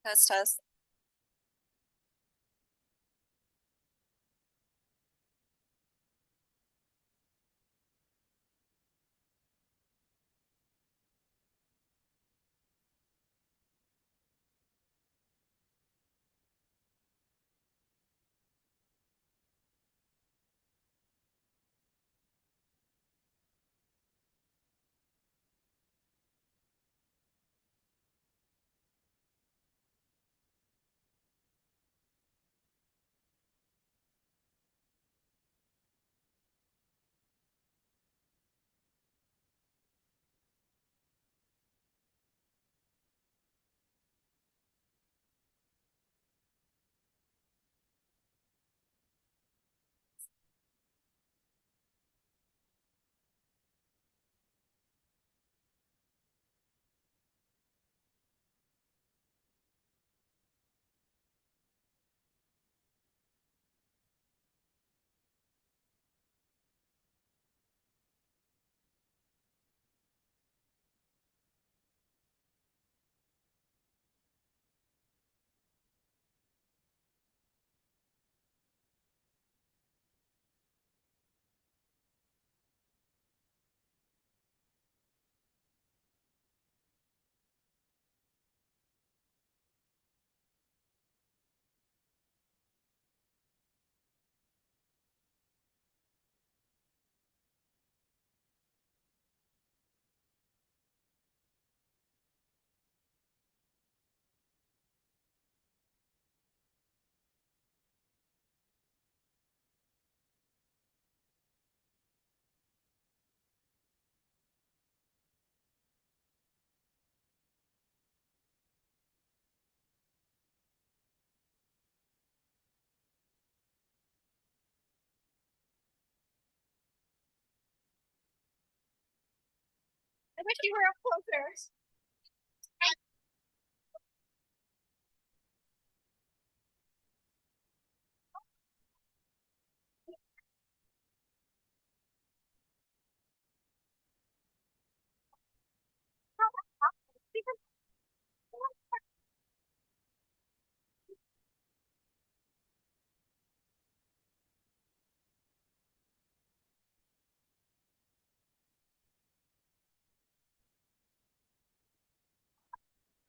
Test, test. I wish you were up closer.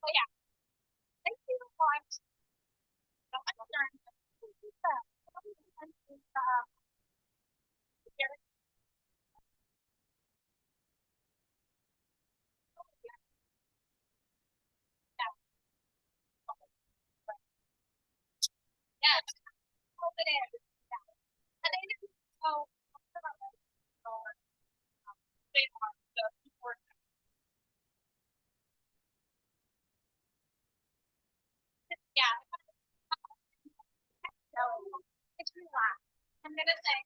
Oh yeah, thank you so much. Yes, hold it in. And then so yeah, so it's relaxed. I'm gonna say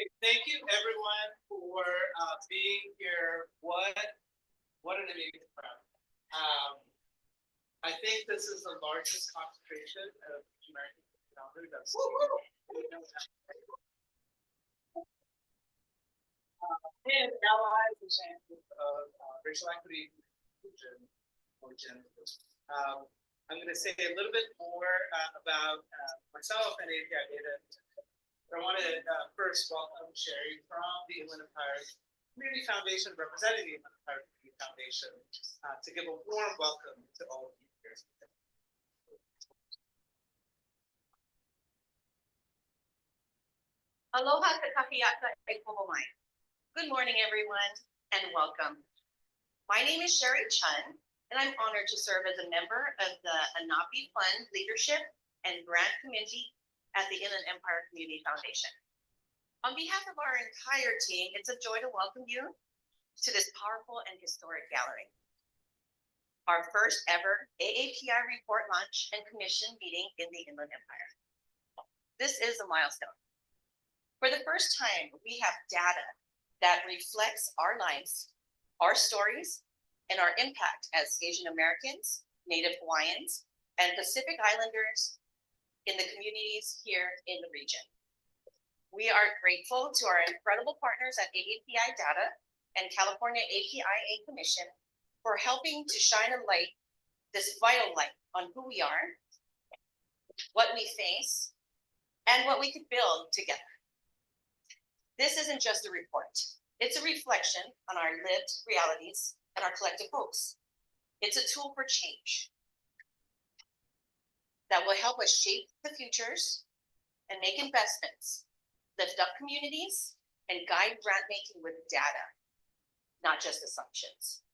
Thank you everyone for being here. What an amazing crowd. I think this is the largest concentration of American founders that's and allies and champions of racial equity inclusion or gender. I'm going to say a little bit more about myself and AAPI Data. I want to first welcome Sherry from the Inland Empire Community Foundation, representing the Inland Empire Community Foundation, to give a warm welcome to all of you here. Aloha kakahiyaka e kumomai. Good morning, everyone, and welcome. My name is Sherry Chun, and I'm honored to serve as a member of the AAPI Fund Leadership and Grant Committee at the Inland Empire Community Foundation. On behalf of our entire team, it's a joy to welcome you to this powerful and historic gallery. Our first ever AAPI report launch and commission meeting in the Inland Empire. This is a milestone. For the first time, we have data that reflects our lives, our stories, and our impact as Asian Americans, Native Hawaiians, and Pacific Islanders in the communities here in the region. We are grateful to our incredible partners at AAPI Data and California APIA Commission for helping to shine a light, this vital light, on who we are, what we face, and what we could build together. This isn't just a report. It's a reflection on our lived realities and our collective hopes. It's a tool for change that will help us shape the futures and make investments, lift up communities, and guide grant making with data, not just assumptions.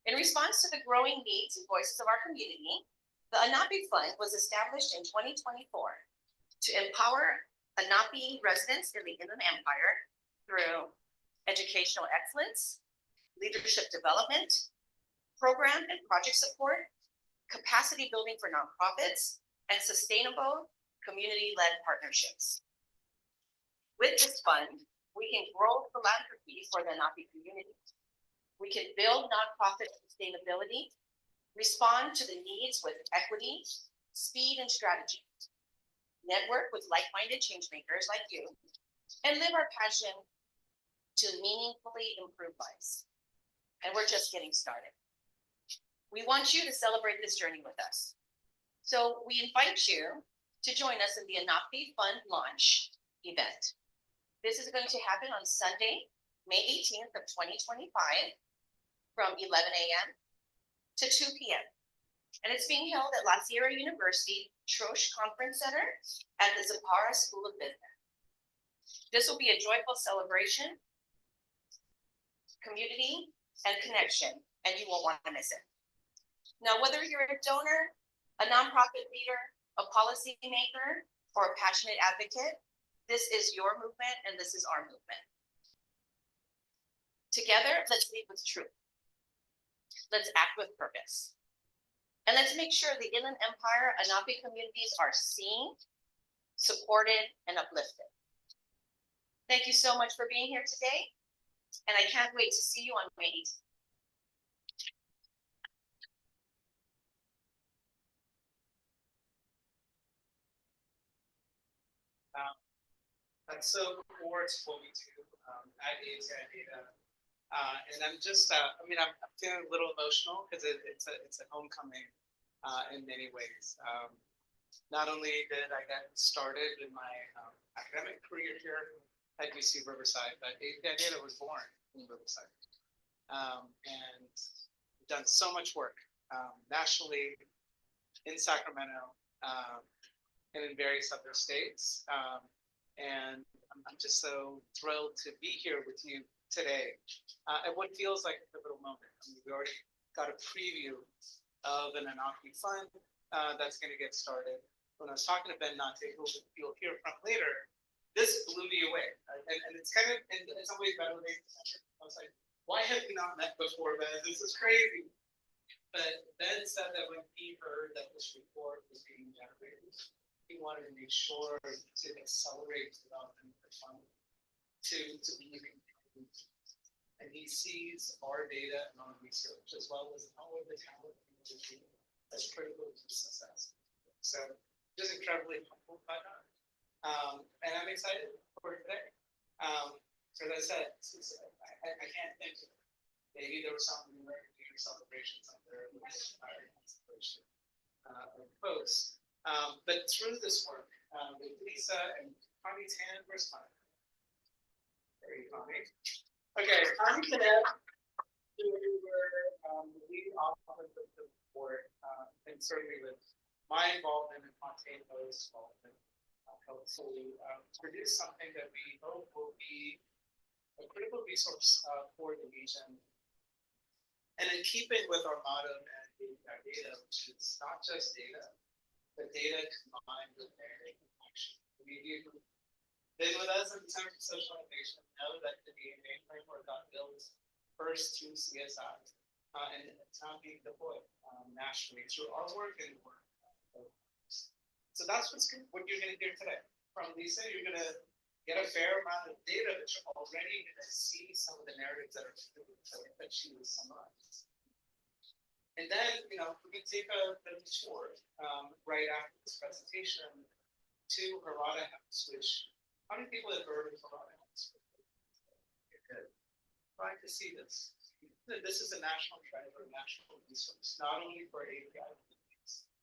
In response to the growing needs and voices of our community, the AAPI Fund was established in 2024 to empower AAPI residents in the Inland Empire through educational excellence, leadership development, program and project support, capacity building for nonprofits, and sustainable community-led partnerships. With this fund, we can grow philanthropy for the AAPI community. We can build nonprofit sustainability, respond to the needs with equity, speed, and strategy, network with like-minded change makers like you, and live our passion to meaningfully improve lives. And we're just getting started. We want you to celebrate this journey with us. So we invite you to join us in the AAPI Fund launch event. This is going to happen on Sunday, May 18th of 2025 from 11 a.m. to 2 p.m. And it's being held at La Sierra University Troche Conference Center at the Zapara School of Business. This will be a joyful celebration, community, and connection, and you won't want to miss it. Now, whether you're a donor, a nonprofit leader, a policy maker, or a passionate advocate, this is your movement and this is our movement. Together, let's lead with truth. Let's act with purpose. And let's make sure the Inland Empire AAPI communities are seen, supported, and uplifted. Thank you so much for being here today, and I can't wait to see you on May 18th. I'm so looking forward to what we do at AAPI Data. And I'm just, I'm feeling a little emotional because it's a homecoming in many ways. Not only did I get started in my academic career here at UC Riverside, but AAPI Data was born in Riverside. And done so much work nationally, in Sacramento, and in various other states. And I'm just so thrilled to be here with you today at what feels like a pivotal moment. I mean, we already got a preview of an AAPI Fund that's going to get started. When I was talking to Ben Nate, who you'll hear from later, this blew me away. And it's kind of, in some ways, better than I was like, why have we not met before, Ben? This is crazy. But Ben said that when he heard that this report was being generated, he wanted to make sure to accelerate development of the fund to be and he sees our data and our research as well as all of the talent as critical to success. So just incredibly humbled by that. And I'm excited for today. So as I said, I can't think of maybe there was some New Year celebrations out there with celebration of folks. But through this work with Lisa and Connie Tan, where's Connie? There you go, Connie. Okay, I'm gonna do the lead author of the report, and certainly with my involvement and Fontaino's involvement, hopefully produce something that we hope will be a critical resource for the region. And in keeping with our motto and our data, which is not just data, but data combined with narrative and action. You've been with us in the Center for Social Innovation, know that the DNA framework got built first through CSI, and it's now being deployed nationally through our work and work. So that's what you're going to hear today from Lisa. You're going to get a fair amount of data, but you're already going to see some of the narratives that are that she was summarized. And then, we can take a tour right after this presentation to Harada House, which how many people have heard of Harada House? Good. Glad to see this. This is a national treasure, a national resource, not only for AAPI,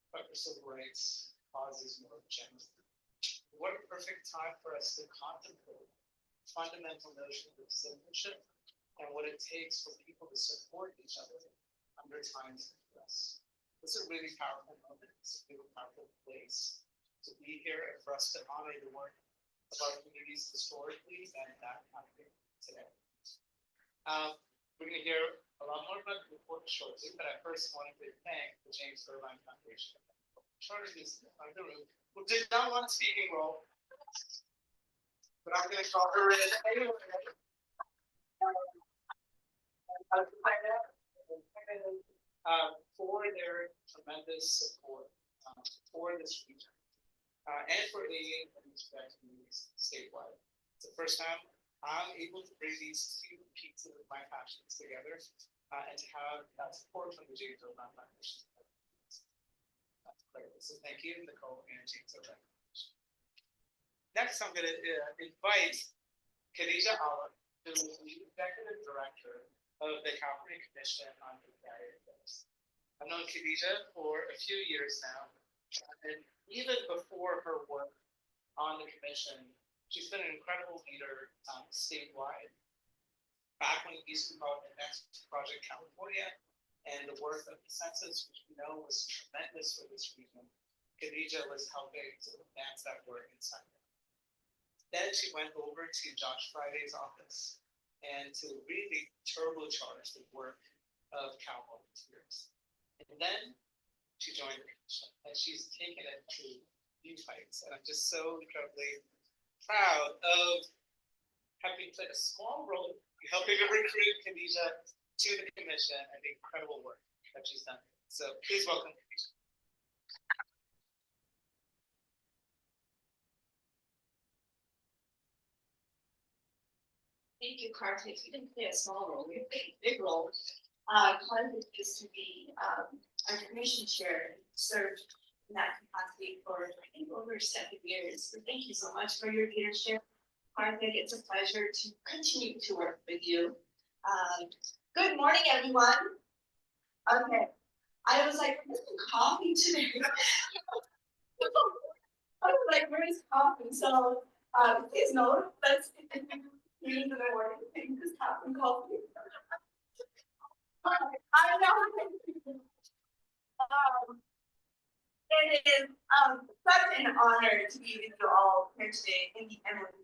but for civil rights causes more generally. What a perfect time for us to contemplate fundamental notions of citizenship and what it takes for people to support each other under times of stress. This is a really powerful moment. It's a really powerful place to be here and for us to honor the work of our communities historically and that happening today. We're going to hear a lot more about the report shortly, but I first wanted to thank the James Irvine Foundation. Charter is in the room, who did not want a speaking role, but I'm going to call her in anyway. For their tremendous support for this region and for aiding and respect communities statewide. It's the first time I'm able to bring these two pieces of my passions together and to have that support from the James Irvine Foundation. So thank you, Nicole and James Irvine Foundation. Next, I'm going to invite Khadija Allah, who is the Executive Director of the California Commission on AAPI. I've known Khadija for a few years now, and even before her work on the commission, she's been an incredible leader statewide. Back when we used to call it the Next Project California, and the work of the census, which we know was tremendous for this region, Khadija was helping to advance that work inside. Then she went over to Josh Friday's office and to really turbocharge the work of Cal volunteers. And then she joined the commission, and she's taken it to new heights. And I'm just so incredibly proud of having played a small role in helping to recruit Khadija to the commission and the incredible work that she's done. So please welcome Khadija. Thank you, Karthik. You didn't play a small role, you played a big role. Karthik used to be our commission chair, served in that capacity for, I think, over 7 years. So thank you so much for your leadership. Karthik, it's a pleasure to continue to work with you. Good morning, everyone. Okay, I was like, where's the coffee today? I was like, where's coffee? So please note, let's use the morning thing, this coffee coffee. I know. It is such an honor to be with you all here today in the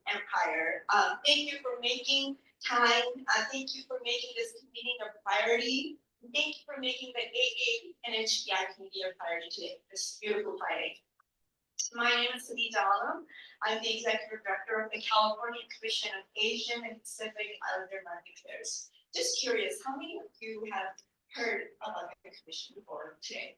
Empire. Thank you for making time. Thank you for making this meeting a priority. Thank you for making the AA and HBI community a priority today, this beautiful Friday. My name is Khadija Allah. I'm the Executive Director of the California Commission of Asian and Pacific Islander American Affairs. Just curious, how many of you have heard about the commission before today?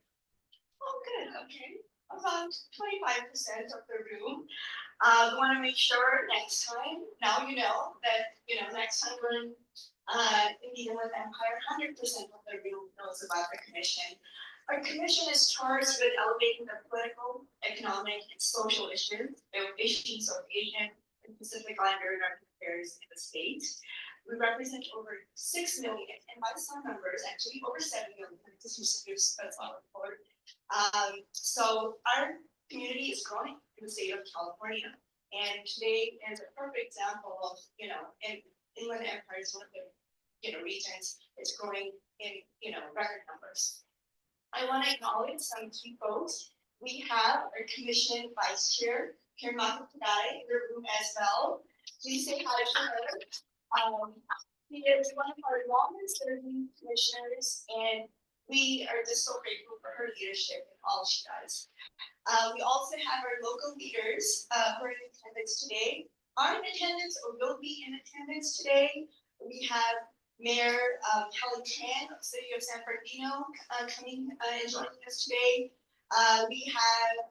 Oh, good. Okay. about 25% of the room. We want to make sure next time, now you know that, next time we're in the Inland Empire, 100% of the room knows about the commission. Our commission is charged with elevating the political, economic, and social issues of Asian and Pacific Islander American affairs in the state. We represent over 6 million, and by some numbers, actually over 7 million, this is that's on report. So our community is growing in the state of California, and today is a perfect example of, Inland Empire is one of the, regions it's growing in, record numbers. I want to acknowledge some key folks. We have our commission vice chair, Kirmako Kadai, in the room as well. Please say hi to her. She is one of our longest serving commissioners, and we are just so grateful for her leadership and all she does. We also have our local leaders who are in attendance today. Are in attendance or will be in attendance today. We have Mayor Helen Tran of the City of San Bernardino coming and joining us today. We have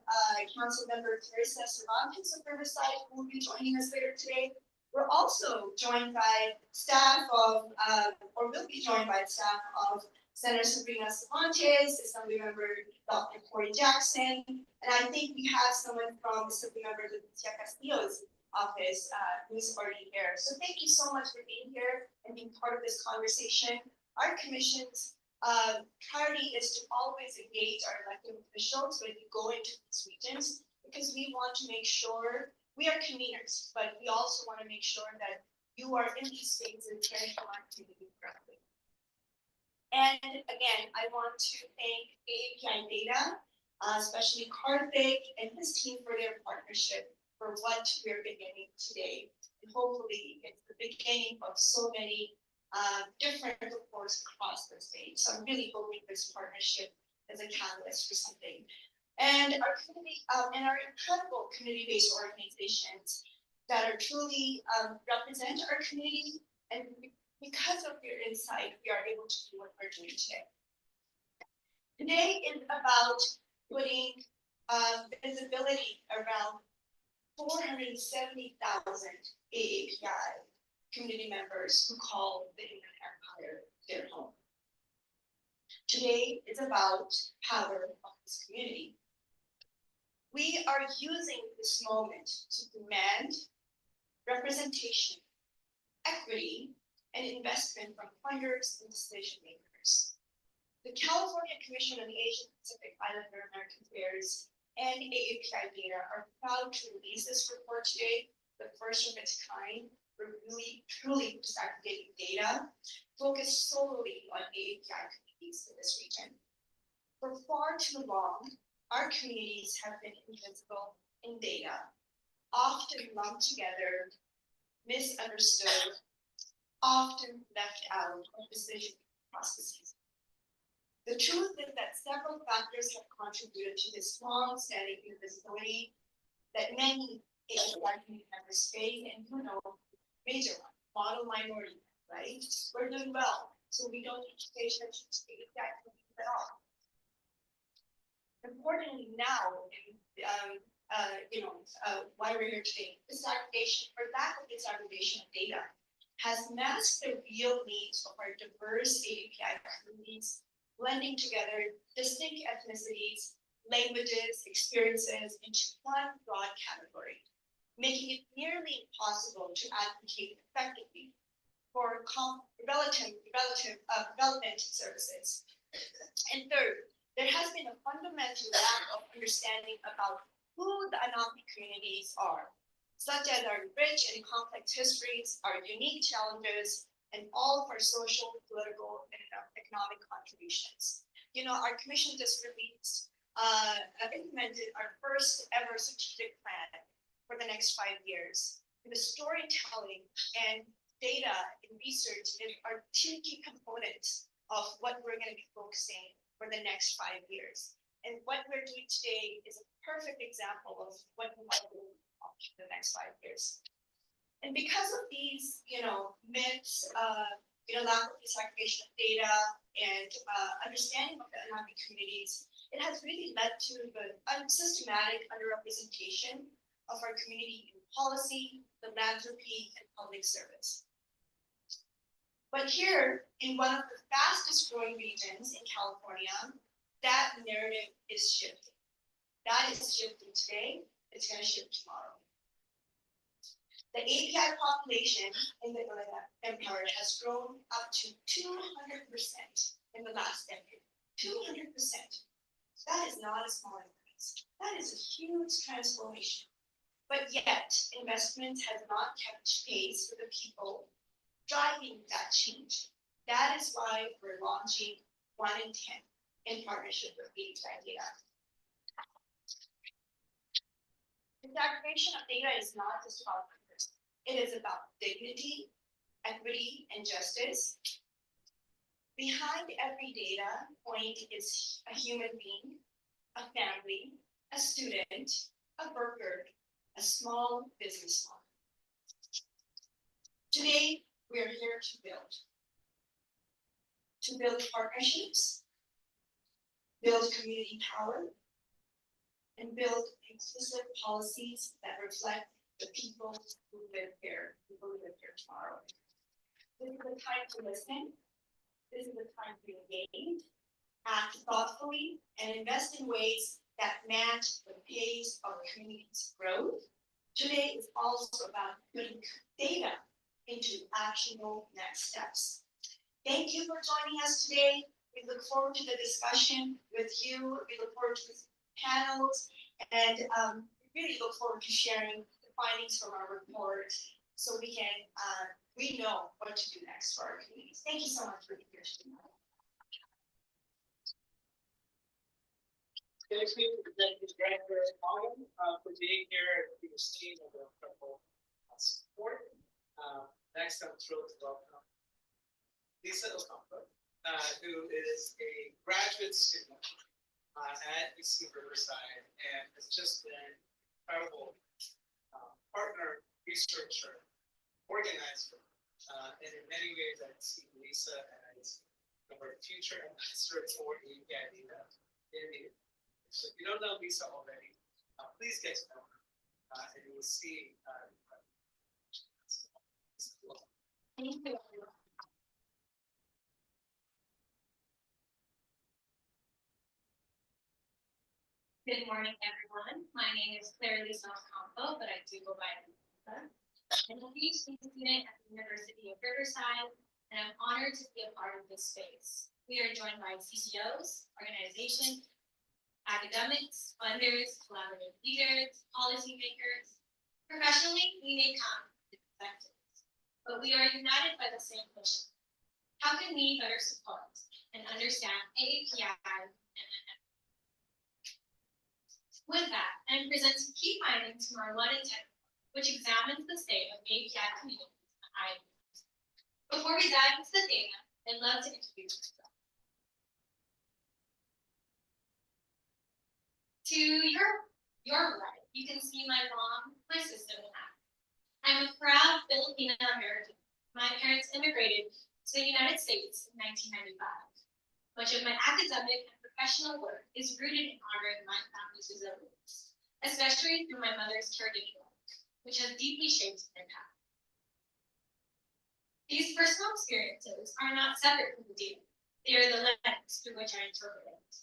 Council Member Clarissa Cervantes of Riverside who will be joining us later today. We're also joined by staff of, or will be joined by staff of Senator Sabrina Cervantes, Assembly Member Dr. Corey Jackson, and I think we have someone from Assembly Member Leticia Castillo's office who's already here. So thank you so much for being here and being part of this conversation. Our commission's priority is to always engage our elected officials when we go into these regions, because we want to make sure we are conveners, but we also want to make sure that you are in these spaces caring for our community correctly. And again, I want to thank AAPI Data, especially Karthik and his team for their partnership for what we're beginning today. And hopefully it's the beginning of so many different reports across the state. So I'm really hoping this partnership is a catalyst for something. And our community and our incredible community-based organizations that are truly represent our community, and because of their insight, we are able to do what we're doing today. Today is about putting visibility around 470,000 AAPI community members who call the Inland Empire their home. Today is about power of this community. We are using this moment to demand representation, equity, and investment from funders and decision makers. The California Commission on the Asian Pacific Islander American Affairs and AAPI Data are proud to release this report today, the first of its kind, for really truly disaggregating data focused solely on AAPI communities in this region. For far too long, our communities have been invisible in data, often lumped together, misunderstood, often left out of decision processes. The truth is that several factors have contributed to this long-standing invisibility that many AAPI community members face, and major one, model minority, right? We're doing well, so we don't need to pay attention to AAPI communities at all. Importantly now, why we're here today, disaggregation or lack of disaggregation of data has masked the real needs of our diverse AAPI communities, blending together distinct ethnicities, languages, experiences into one broad category, making it nearly impossible to advocate effectively for development services. And third, there has been a fundamental lack of understanding about who the AAPI communities are, such as our rich and complex histories, our unique challenges, and all of our social, political, and economic contributions. Our commission just released, implemented our first ever strategic plan for the next 5 years. And the storytelling and data and research are two key components of what we're going to be focusing for the next 5 years. And what we're doing today is a perfect example of what we want to do in the next 5 years. And because of these, myths, lack of disaggregation of data and understanding of the AAPI communities, it has really led to the unsystematic underrepresentation of our community in policy, philanthropy, and public service. But here, in one of the fastest growing regions in California, that narrative is shifting. That is shifting today, it's gonna shift tomorrow. The API population in the Inland Empire has grown up to 200% in the last decade. 200%. That is not a small increase. That is a huge transformation. But yet, investments have not kept pace with the people driving that change. That is why we're launching 1 in 10 in partnership with AAPI Data. The aggregation of data is not just about numbers. It is about dignity, equity, and justice. Behind every data point is a human being, a family, a student, a worker, a small business owner. Today, we are here to build partnerships, build community power, and build inclusive policies that reflect the people who live here, tomorrow. This is the time to listen. This is the time to engage, act thoughtfully, and invest in ways that match the pace of our community's growth. Today is also about putting data into actionable next steps. Thank you for joining us today. We look forward to the discussion with you. We look forward to this panels, and we really look forward to sharing the findings from our report so we can we know what to do next for our communities. Thank you so much for being here tonight. Thank you, Executive Director Colin, for being here and being seen and the incredible support. Next, I'm thrilled to welcome Lisa Ocampo, who is a graduate student at UC Riverside and has just been an incredible partner, researcher, organizer, and in many ways I see Lisa as our future ambassador for AAPI Data. So if you don't know Lisa already, please get to know her, and you will see. Thank you. Good morning, everyone. My name is Claire Lisa Ocampo, but I do go by Lisa. I'm a PhD student at the University of Riverside, and I'm honored to be a part of this space. We are joined by CEOs, organizations, academics, funders, collaborative leaders, policymakers. Professionally, we may come with different perspectives, but we are united by the same mission. How can we better support and understand AAPI? With that, I'm presenting key findings from our 1 in 10, which examines the state of AAPI communities in Iowa. Before we dive into the data, I'd love to introduce myself. To your right, you can see my mom, my sister, and I. I'm a proud Filipino American. My parents immigrated to the United States in 1995. Much of my academic and professional work is rooted in honoring my family's resilience, especially through my mother's caregiving work, which has deeply shaped their path. These personal experiences are not separate from the data. They are the lens through which I interpret it.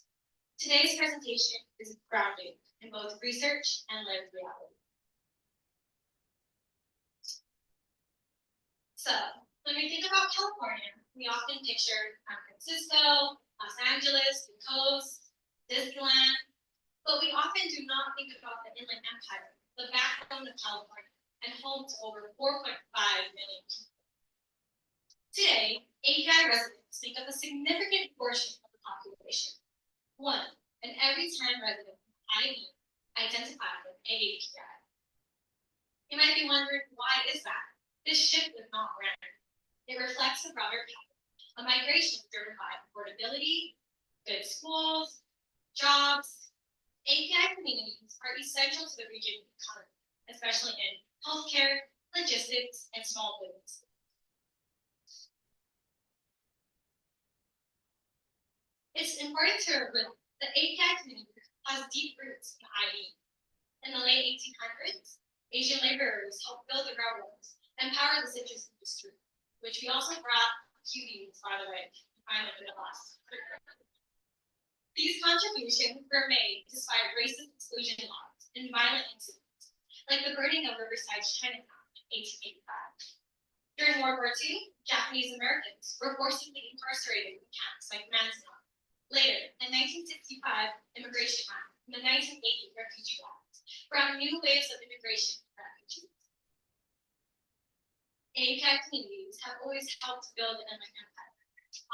Today's presentation is grounded in both research and lived reality. So, when we think about California, we often picture San Francisco, Los Angeles, the coast, Disneyland, but we often do not think about the Inland Empire, the backbone of California, and home to over 4.5 million people. Today, API residents make up a significant portion of the population. 1 in every 10 residents in IE identify with AAPI. You might be wondering, why is that? This shift is not random. It reflects a broader pattern, a migration driven by affordability, good schools, jobs. API communities are essential to the region's economy, especially in healthcare, logistics, and small business. It's important to The API community has deep roots in IE. In the late 1800s, Asian laborers helped build the railroads and power the citrus industry, which we also brought cuties, by the way, finally for the last. These contributions were made despite racist exclusion laws and violent incidents, like the burning of Riverside Chinatown in 1885. During World War II, Japanese Americans were forcibly incarcerated in camps like Manzanar. Later, in 1965 Immigration Act and the 1980 Refugee Act brought new waves of immigration for refugees. API communities have always helped build an inland empire,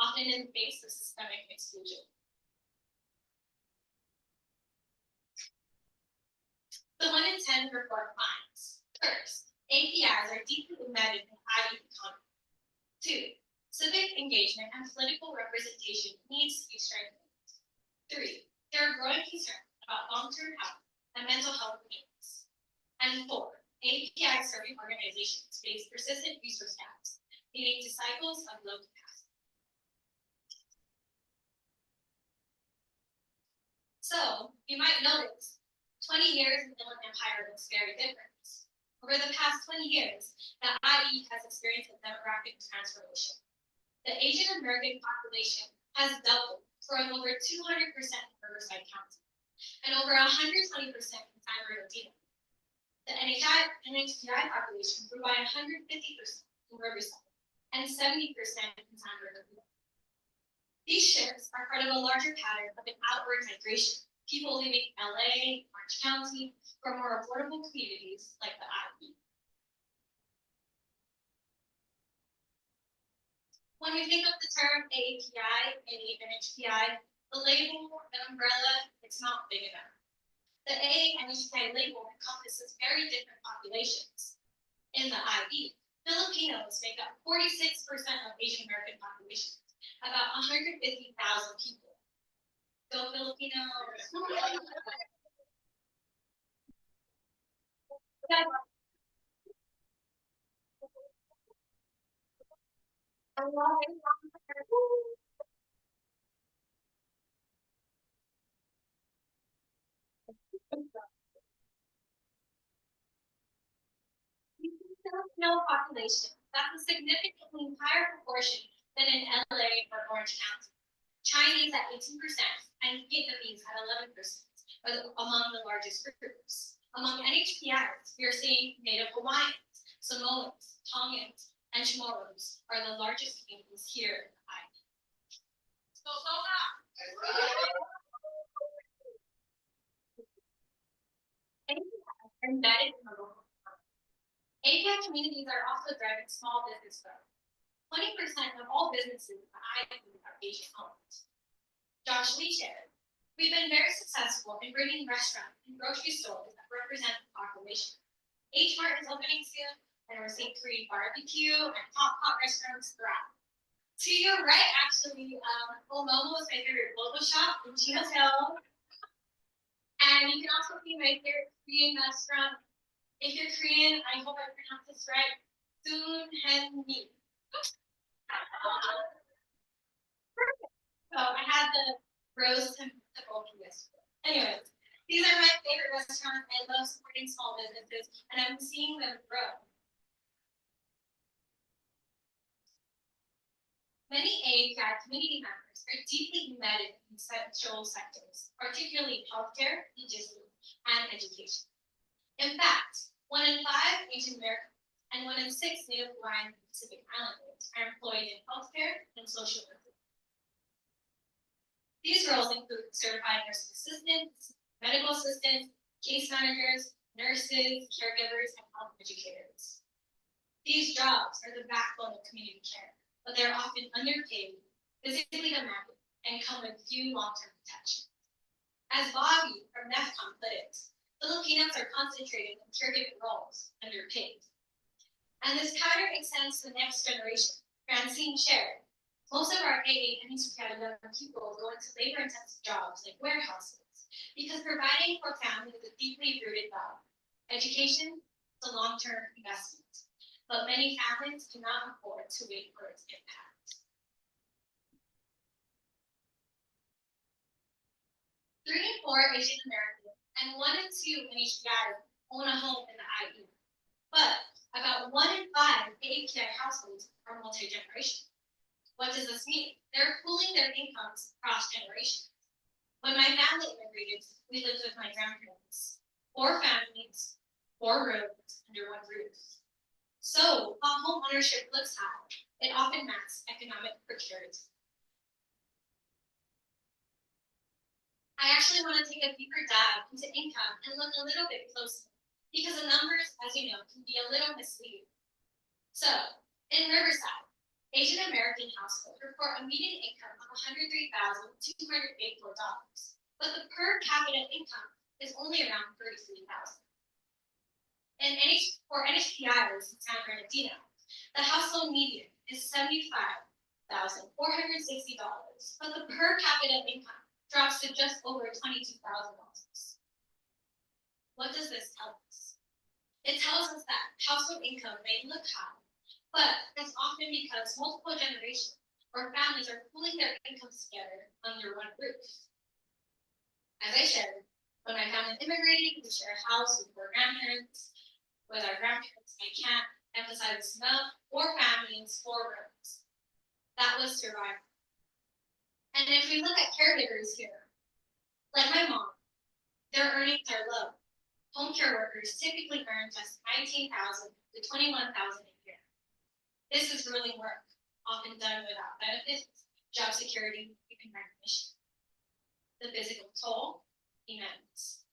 often in the face of systemic exclusion. The 1 in 10 report finds. First, APIs are deeply embedded in IE economy. 2, civic engagement and political representation needs to be strengthened. 3, there are growing concerns about long-term health and mental health needs. And 4, API serving organizations face persistent resource gaps, leading to cycles of low capacity. So, you might notice 20 years in the Inland Empire looks very different. Over the past 20 years, the IE has experienced a demographic transformation. The Asian American population has doubled, growing over 200% in Riverside County, and over 120% in San Bernardino. The NHPI population grew by 150% in Riverside and 70% in San Bernardino. These shifts are part of a larger pattern of an outward migration, people leaving LA, Orange County, for more affordable communities like the IE. When we think of the term AAPI and even HPI, the label, the umbrella, it's not big enough. The AA and HPI label encompasses very different populations. In the IE, Filipinos make up 46% of Asian American populations, about 150,000 people. Go Filipinos! Filipino population, that's a significantly higher proportion than in LA or Orange County. Chinese at 18% and Vietnamese at 11% are among the largest groups. Among NHPIs, we are seeing Native Hawaiians, Samoans, Tongans, and Chamorros are the largest communities here in the island. Embedded in the local economy. API communities are also driving small business growth. 20% of all businesses in the island are Asian owned. Josh Lee shared, we've been very successful in bringing restaurants and grocery stores that represent the population. H-Mart is opening soon, and we're seeing Korean barbecue and hot pot restaurants throughout. To your right, actually, Omomo is my favorite local shop in Chino Hill. And you can also see my favorite Korean restaurant. If you're Korean, I hope I pronounced this right. Soon Hen Mi. So I had the roast and the bulky yesterday. Anyways, these are my favorite restaurants. I love supporting small businesses, and I'm seeing them grow. Many AAPI community members are deeply embedded in essential sectors, particularly healthcare, logistics, and education. In fact, 1 in 5 Asian Americans and 1 in 6 Native Hawaiian and Pacific Islanders are employed in healthcare and social work. These roles include certified nursing assistants, medical assistants, case managers, nurses, caregivers, and health educators. These jobs are the backbone of community care, but they're often underpaid, physically demanding, and come with few long-term protections. As Bobby from NEFCON put it, Filipinos are concentrated in caregiving roles, underpaid. And this pattern extends to the next generation. Francine shared, most of our AA and HPI young people go into labor-intensive jobs like warehouses because providing for families is a deeply rooted value. Education is a long-term investment, but many families cannot afford to wait for its impact. 3 in 4 Asian Americans and 1 in 2 NHBI own a home in the IE. But about 1 in 5 AAPI households are multi-generational. What does this mean? They're pooling their incomes across generations. When my family immigrated, we lived with my grandparents. 4 families, 4 rooms under 1 roof. So while home ownership looks high, it often masks economic precarity. I actually want to take a deeper dive into income and look a little bit closer, because the numbers, as you know, can be a little misleading. So, in Riverside, Asian American households report a median income of $103,284, but the per capita income is only around $33,000. For NHPIers in San Bernardino, the household median is $75,460, but the per capita income drops to just over $22,000. What does this tell us? It tells us that household income may look high, but that's often because multiple generations or families are pooling their incomes together under 1 roof. As I shared, when my family immigrated, we shared a house with 4 grandparents. With our grandparents, I can't emphasize this enough, 4 families, 4 rooms. That was survival. And if we look at caregivers here, like my mom, their earnings are low. Home care workers typically earn just $19,000 to $21,000 a year. This is grueling work, often done without benefits, job security, and recognition. The physical toll, immense.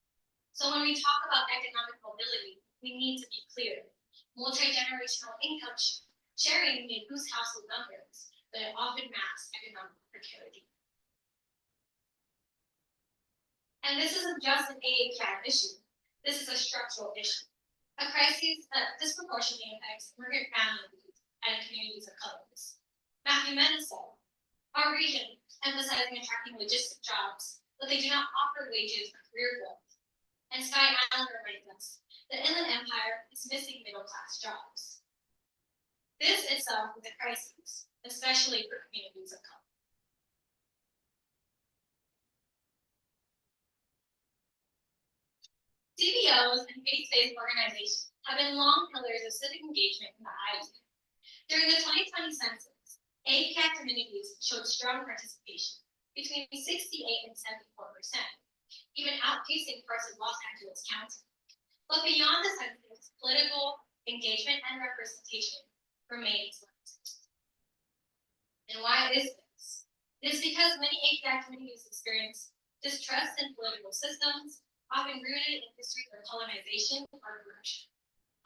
So when we talk about economic mobility, we need to be clear. Multi-generational income sharing may boost household numbers, but it often masks economic precarity. And this isn't just an AAPI issue. This is a structural issue. A crisis that disproportionately affects immigrant families and communities of colors. Matthew Menon said, our region, emphasizing attracting logistic jobs, but they do not offer wages or career growth. And Sky Island reminds us, the Inland Empire is missing middle-class jobs. This itself is a crisis, especially for communities of color. CBOs and faith-based organizations have been long pillars of civic engagement in the IE. During the 2020 census, AAPI communities showed strong participation, between 68 and 74%, even outpacing parts of Los Angeles County. But beyond the census, political engagement and representation remains limited. And why is this? It is because many AAPI communities experience distrust in political systems, often rooted in histories of colonization or corruption.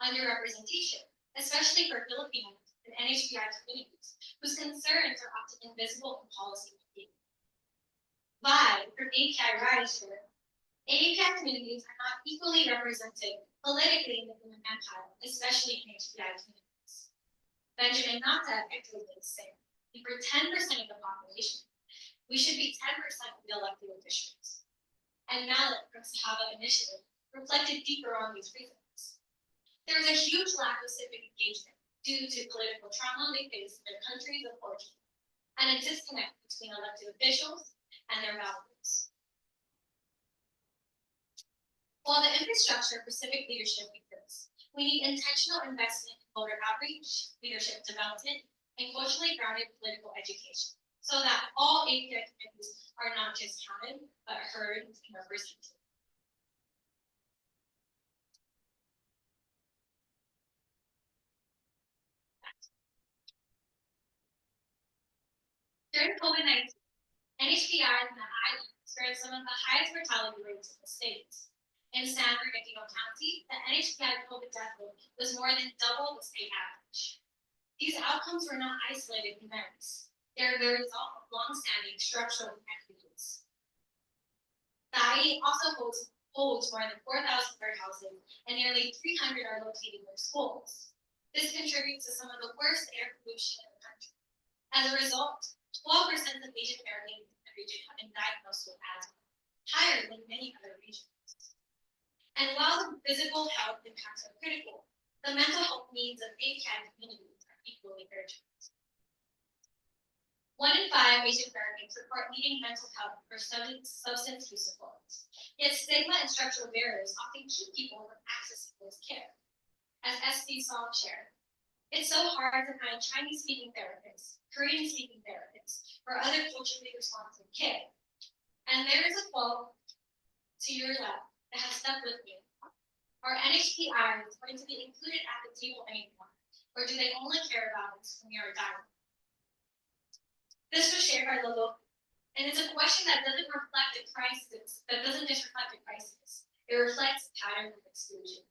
Underrepresentation, especially for Filipinos and NHBI communities, whose concerns are often invisible in policy making. Vibe from AAPI rideshare, AAPI communities are not equally represented politically in the Inland Empire, especially in HBI communities. Benjamin Nata echoed the same. And for 10% of the population, we should be 10% of the elected officials. And Mallet from Sahaba Initiative reflected deeper on these reasons. There is a huge lack of civic engagement due to political trauma they face in their countries of origin, and a disconnect between elected officials and their values. While the infrastructure for civic leadership exists, we need intentional investment in voter outreach, leadership development, and culturally grounded political education, so that all AAPI communities are not just counted, but heard and represented. During COVID-19, NHBI and the IE experienced some of the highest mortality rates in the state. In San Bernardino County, the NHBI COVID death rate was more than double the state average. These outcomes were not isolated events. They are the result of long-standing structural inequities. The IE also holds more than 4,000 warehouses, and nearly 300 are located near schools. This contributes to some of the worst air pollution in the country. As a result, 12% of Asian Americans in the region have been diagnosed with asthma, higher than many other regions. And while the physical health impacts are critical, the mental health needs of AAPI communities are equally urgent. 1 in 5 Asian Americans report needing mental health or substance use support, Yet stigma and structural barriers often keep people from accessing this care. As SD Song shared, it's so hard to find Chinese-speaking therapists, Korean-speaking therapists, or other culturally responsive care. And there is a quote to your left that has stuck with me. Are NHPIs going to be included at the table anymore, or do they only care about us when we are dying? This was shared by Lolo, and it's a question that doesn't reflect a crisis, that doesn't just reflect a crisis. It reflects patterns of exclusion.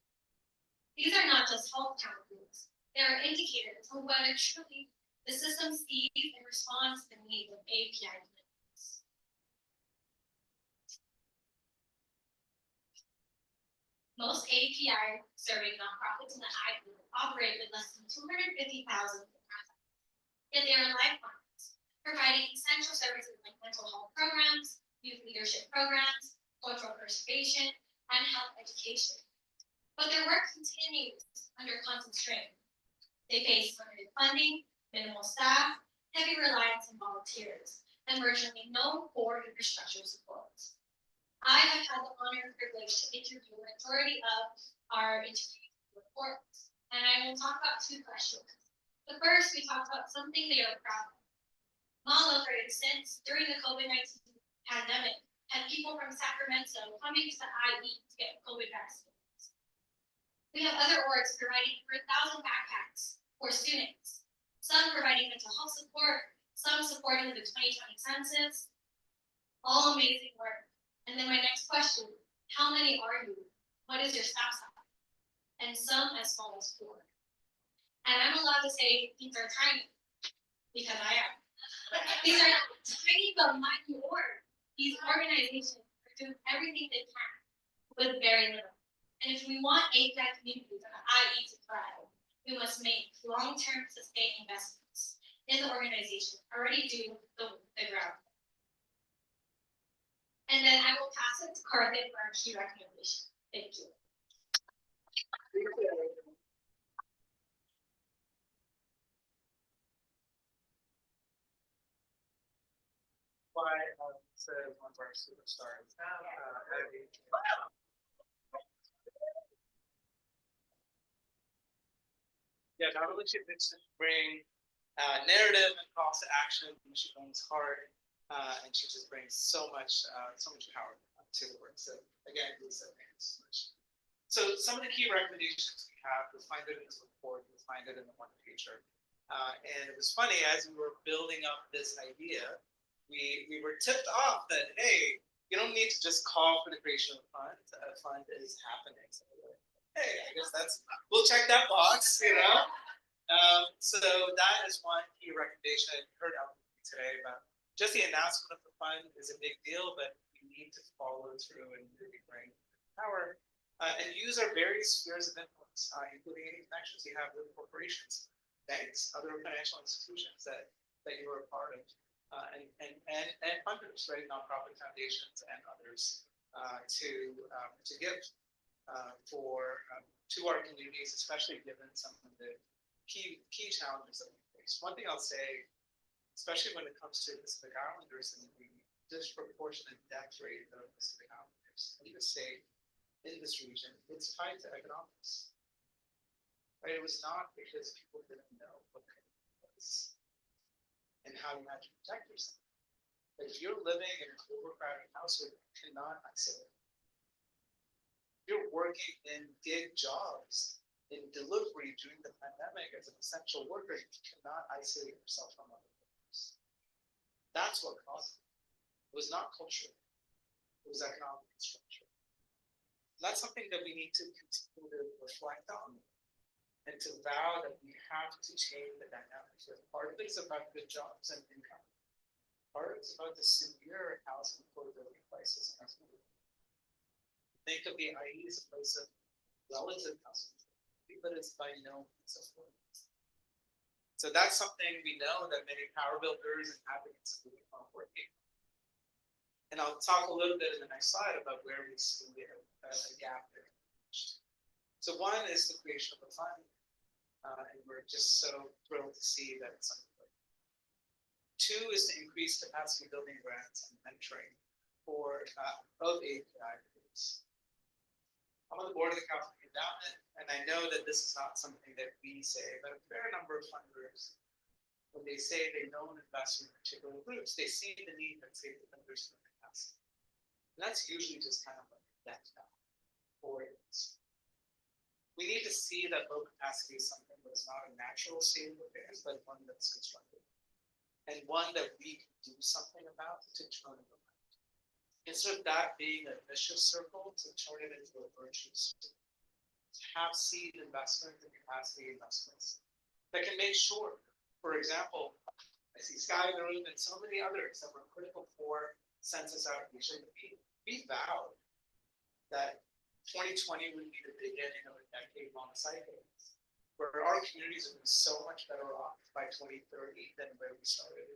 These are not just health challenges. They are indicators of whether truly the system sees and responds to the needs of AAPI communities. Most AAPI serving nonprofits in the IE operate with less than 250,000 assets. Yet they are lifelines, providing essential services like mental health programs, youth leadership programs, cultural preservation, and health education. But their work continues under constant strain. They face limited funding, minimal staff, heavy reliance on volunteers, and virtually no core infrastructure support. I have had the honor and privilege to interview the majority of our interview reports, and I will talk about two questions. The first, we talked about something they are proud of. Malo, for instance, during the COVID-19 pandemic, had people from Sacramento coming to the IE to get COVID vaccines. We have other orgs providing over 1,000 backpacks for students, some providing mental health support, some supporting the 2020 census. All amazing work. And then my next question, how many are you? What is your staff size? And some as small as 4. And I'm allowed to say these are tiny, because I am. These are tiny but mighty orgs. These organizations are doing everything they can with very little. And if we want API communities and the IE to thrive, we must make long-term sustained investments in the organization already do the ground. And then I will pass it to Carly for our key recommendation. Thank you. Why says one of our superstars. Yeah, not only should it bring narrative and calls to action, she brings heart, and she just brings so much power to the work. So again, Lisa, thanks so much. So some of the key recommendations we have, you'll find it in this report, you'll find it in the one pager. And it was funny, as we were building up this idea, we were tipped off that, hey, you don't need to just call for the creation of a fund. A fund is happening. So hey, I guess we'll check that box, you know? So that is one key recommendation. I heard today about just the announcement of the fund is a big deal, but we need to follow through and really bring power and use our various spheres of influence, including any connections you have with corporations, banks, other financial institutions that you are a part of, and funders, right, nonprofit foundations and others to give to our communities, especially given some of the key challenges that we face. One thing I'll say, especially when it comes to Pacific Islanders and the disproportionate death rate of Pacific Islanders, and the state in this region, it's tied to economics. Right? It was not because people didn't know what it was and how you had to protect yourself. But if you're living in an overcrowded household, you cannot isolate. You're working in gig jobs in delivery during the pandemic as an essential worker, you cannot isolate yourself from other workers. That's what caused it. It was not cultural. It was economic and structural. That's something that we need to continue to reflect on and to vow that we have to change the dynamics. Part of it is about good jobs and income. Part of it is about the severe housing affordability crisis in our community. Think of the IE as a place of relative housing, but it's by no means affordable. So that's something we know that many power builders and advocates are working. And I'll talk a little bit in the next slide about where we see a gap there. So one is the creation of a fund, and we're just so thrilled to see that it's underway. Two is to increase capacity building grants and mentoring for of API groups. I'm on the board of the California Endowment, and I know that this is not something that we say, but a fair number of funders, when they say they don't invest in particular groups, they see the need and say that there's no capacity. And that's usually just kind of like that for it. We need to see that low capacity is something that's not a natural state of affairs, but one that's constructive. And one that we can do something about to turn it around. Instead of that being a vicious circle, to turn it into a virtuous circle. To have seed investment and capacity investments that can make sure, for example, I see Sky in the room and so many others that were critical for census outreach. And we vowed that 2020 would be the beginning of a decade-long cycle where our communities would be so much better off by 2030 than where we started.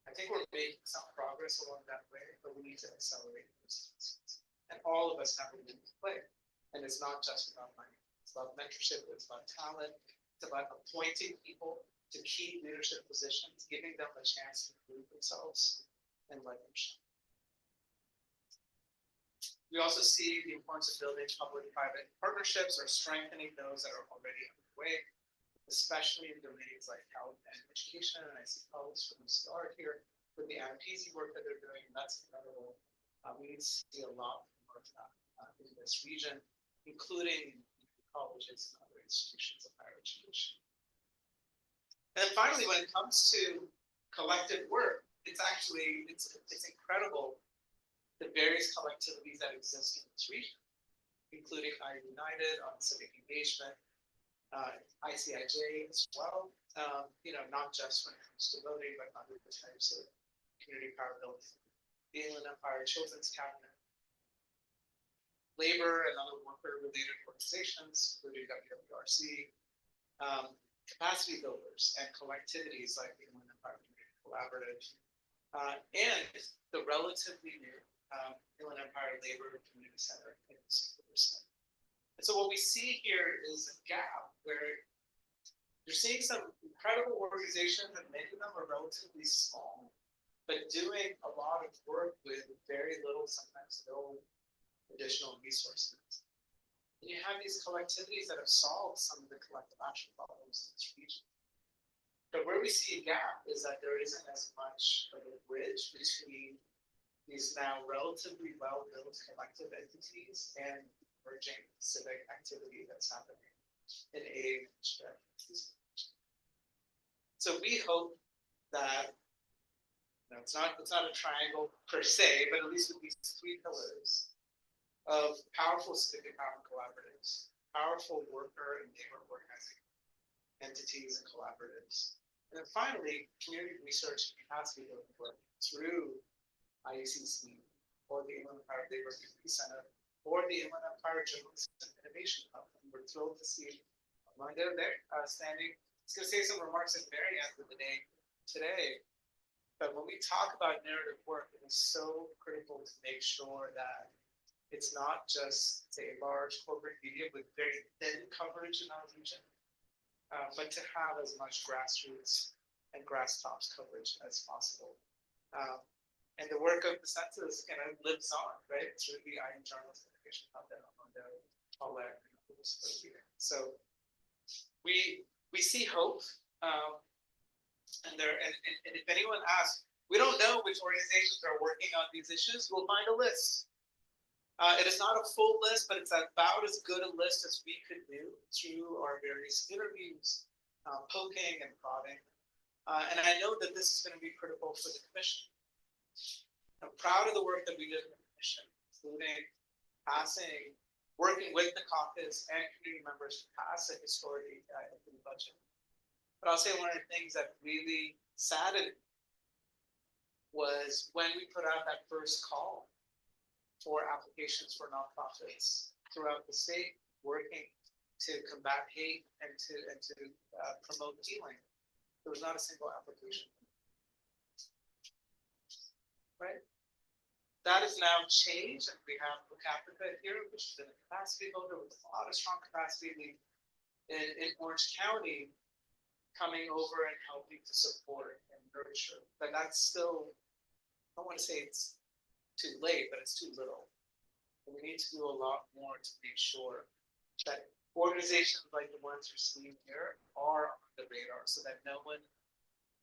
I think we're making some progress along that way, but we need to accelerate those things. And all of us have a role to play. And it's not just about money. It's about mentorship, it's about talent, it's about appointing people to key leadership positions, giving them a chance to prove themselves and let them shine. We also see the importance of building public-private partnerships or strengthening those that are already underway, especially in domains like health and education. And I see colleagues from the start here with the AAPI work that they're doing. That's incredible. We need to see a lot more of that in this region, including colleges and other institutions of higher education. And then finally, when it comes to collective work, it's incredible the various collectivities that exist in this region, including United on civic engagement, ICIJ as well, not just when it comes to voting, but other types of community power building. The Inland Empire Children's Cabinet, labor and other worker-related organizations, including WWRC, capacity builders and collectivities like the Inland Empire Community Collaborative, and the relatively new Inland Empire Labor Community Center in Vancouver. And so what we see here is a gap where you're seeing some incredible organizations, and many of them are relatively small, but doing a lot of work with very little, sometimes no additional resources. And you have these collectivities that have solved some of the collective action problems in this region. But where we see a gap is that there isn't as much of a bridge between these now relatively well-built collective entities and emerging civic activity that's happening in a So we hope that it's not a triangle per se, but at least with these three pillars of powerful civic empowerment collaboratives, powerful worker and labor organizing entities and collaboratives, and then finally community research and capacity building work through IACC, or the Inland Empire Labor Community Center, or the Inland Empire Journalism and Innovation Hub. And we're thrilled to see Amanda there standing. I was going to say some remarks at the very end of the day today, but when we talk about narrative work, it is so critical to make sure that it's not just, say, large corporate media with very thin coverage in our region, but to have as much grassroots and grass tops coverage as possible. And the work of the census kind of lives on, right, through the IAPI Journalism Innovation Hub and on the Paulette. So we see hope, and if anyone asks, we don't know which organizations are working on these issues. We'll find a list. It is not a full list, but it's about as good a list as we could do through our various interviews, poking and prodding. And I know that this is going to be critical for the commission. I'm proud of the work that we did in the commission, including working with the caucus and community members to pass a historic API budget. But I'll say one of the things that really saddened was when we put out that first call for applications for nonprofits throughout the state, working to combat hate and to promote healing. There was not a single application. Right? That has now changed, and we have AAPI here, which is a capacity builder with a lot of strong capacity in Orange County, coming over and helping to support and nurture. But that's still, I don't want to say it's too late, but it's too little. And we need to do a lot more to make sure that organizations like the ones you're seeing here are on the radar, so that no one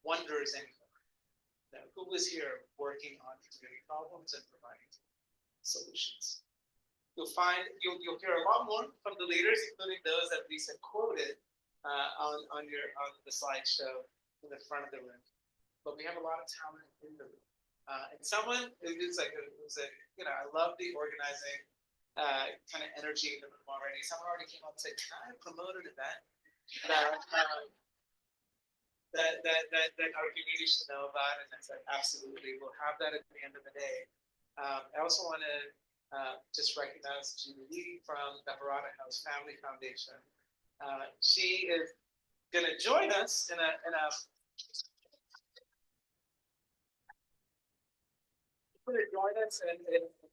wonders anymore. Now, who was here working on community problems and providing solutions? You'll hear a lot more from the leaders, including those that Lisa quoted on the slideshow in the front of the room. But we have a lot of talent in the room. And someone who's like, I love the organizing kind of energy in the room already. Someone already came up and said, "Can I promote an event that our community should know about?" And I said, "Absolutely, we'll have that at the end of the day." I also want to just recognize Julie from the Harada House Family Foundation. She is going to join us in a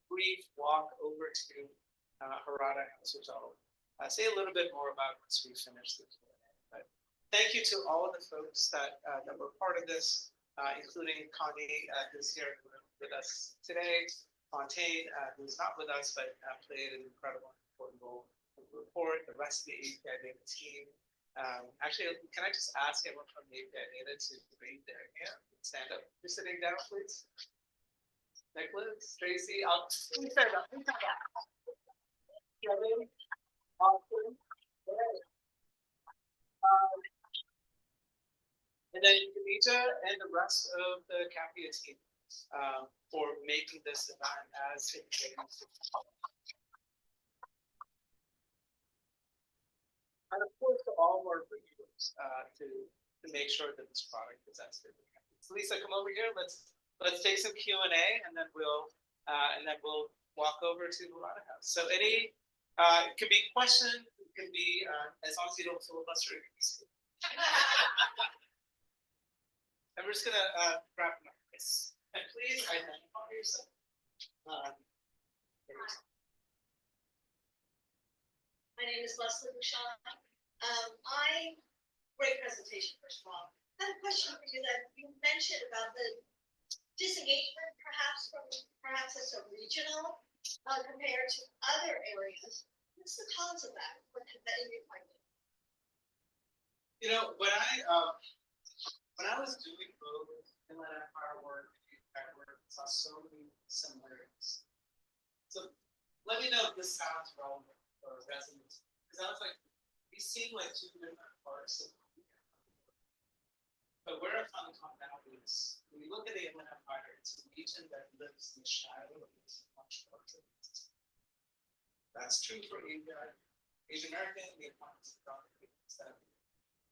brief walk over to Harada House, which I'll say a little bit more about once we finish the Q&A. But thank you to all of the folks that were part of this, including Connie, who's here with us today. Fontaine, who's not with us, but played an incredible important role in the report, the rest of the API data team. Actually, can I just ask everyone from the API data to raise their hand? Stand up. You're sitting down, please. Nicholas, Tracy, please stand up. Please stand up. Kevin, Austin, and then Khadija and the rest of the CAPIA team for making this event as important. And of course, to all of our reviewers to make sure that this product is as good as it can be. So Lisa, come over here. Let's take some Q&A, and then we'll walk over to the Harada House. So any it could be questions, it could be as long as you don't filibuster. And we're just gonna wrap up this. And please identify yourself. My name is Leslie Bouchon. Great presentation, first of all. I have a question for you that you mentioned about the disengagement perhaps it's a regional compared to other areas. What's the cause of that? What that in your finding? You know, when I was doing both Inland Empire work and API work, I saw so many similarities. So let me know if this sounds relevant or resonant. Because I was like, these seem like two different parts of the but where I found the commonality is when you look at the Inland Empire, it's a region that lives in the shadow of its much larger. That's true for Asian American, the economics that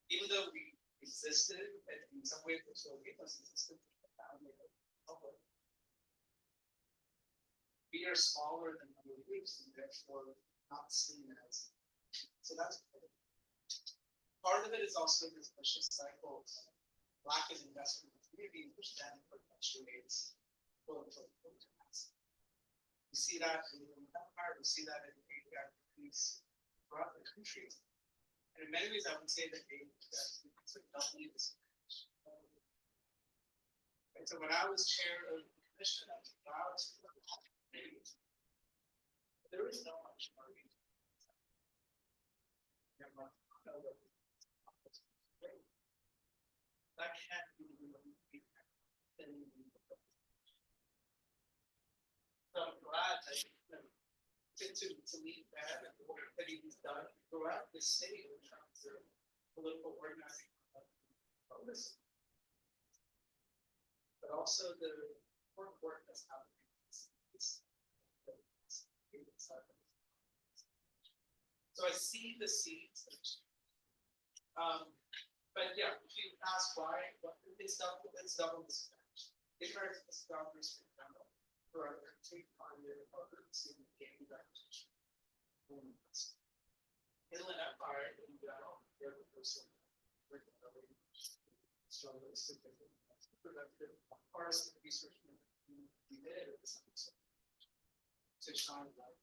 even though we existed and in some ways the Soviets existed in the boundary of the public, we are smaller than other groups and therefore not seen as. So that's part of it is also this vicious cycle of lack of investment in the community, which then perpetuates political capacity. We see that in the Empire, we see that in APIs throughout the country. And in many ways, I would say that don't need this. And so when I was chair of the commission, I was proud to there is no much more. That can't be so I'm glad to lead that and the work that he's done throughout the city in terms of political organizing policy. But also the important work that's happening. So I see the seeds. But yeah, if you ask why, it's double this. It hurts the scholars for our country on their partners in the game reputation. Inland Empire, in general, they're the person struggle is significant. Productive parts of the research we did at this episode to shine light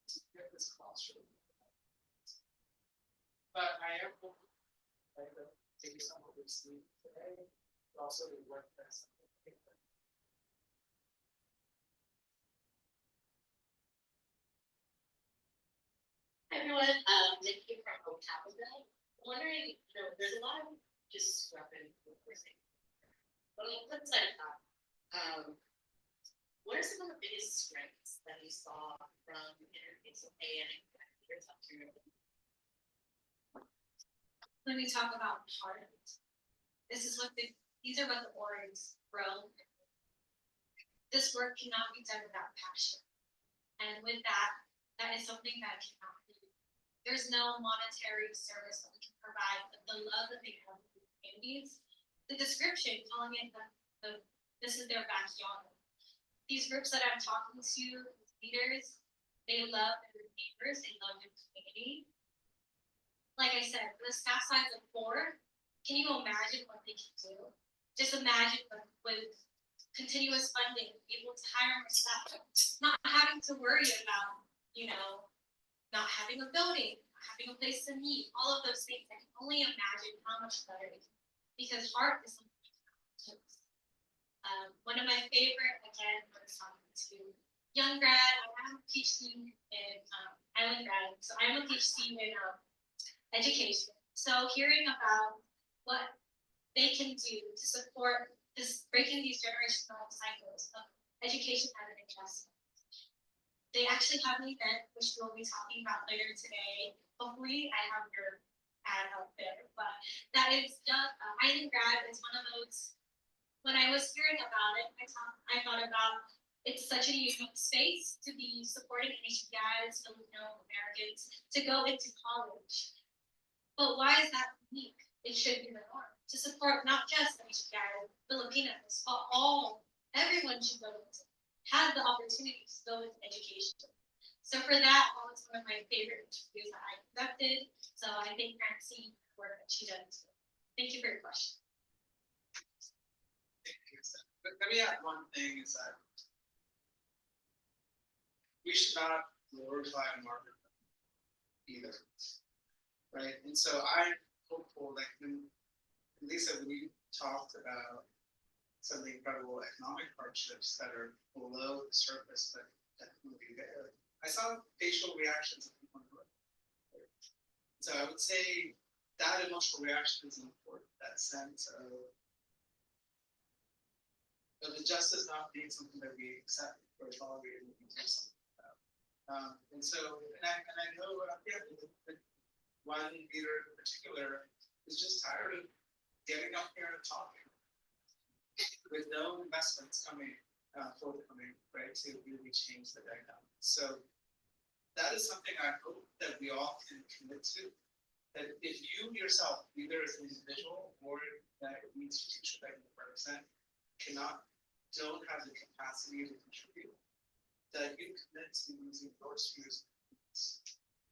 to get this classroom. But I am hoping that maybe some of this today, but also the work that's Everyone, Nick here from AAPI. Wondering, there's a lot of discrepancy with everything. But on the flip side of that, what are some of the biggest strengths that you saw from the interface of A and years up to your? When we talk about heart, these are what the orgs grow. This work cannot be done without passion. And with that is something that cannot be. There's no monetary service that we can provide, but the love that they have in the communities, the description, calling it this is their backyard. These groups that I'm talking to, leaders, they love their neighbors, they love their community. Like I said, with a staff size of 4, can you imagine what they can do? Just imagine with continuous funding, able to hire more staff, not having to worry about, not having a building, having a place to meet, all of those things. I can only imagine how much better it can be, because heart is something. One of my favorite, again, I was talking to young grad. I have a PhD in Island grad, so I'm a PhD in education. So hearing about what they can do to support this, breaking these generational cycles of education as an investment. They actually have an event, which we'll be talking about later today. Hopefully, I have your ad out there, but that is Island grad is one of those. When I was hearing about it, I thought about it's such a unique space to be supporting HBIs, Filipino Americans, to go into college. But why is that unique? It should be the norm to support not just HBI Filipinos, but everyone should go into. Have the opportunity to go into education. So for that was one of my favorite interviews that I conducted. So I thank Francine for what she does. Thank you for your question. But let me add one thing is that we should not glorify market either. Right? And so I'm hopeful that when Lisa, when you talked about some of the incredible economic hardships that are below the surface that will be there. I saw facial reactions of people who are. So I would say that emotional reaction is important. That sense of the justice not being something that we accept or tolerate and we do something about. And I know one leader in particular is just tired of getting up here and talking with no investments forthcoming, right, to really change the dynamic. So that is something I hope that we all can commit to. That if you yourself, either as an individual or that institution that you represent, don't have the capacity to contribute, that you commit to using your spheres,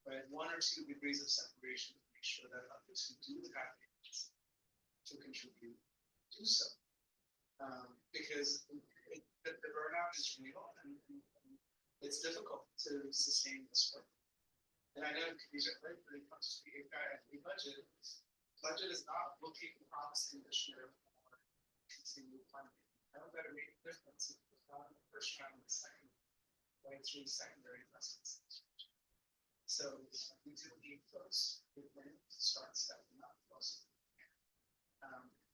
right, 1 or 2 degrees of separation to make sure that others who do have the capacity to contribute do so. Because the burnout is real and it's difficult to sustain this work. And I know these are great when it comes to the AAPI budget. Budget is not looking promising this year for continued funding. I don't better make a difference if it's not in the first round and the second, going through secondary investments. So we do need folks who can start stepping up closer.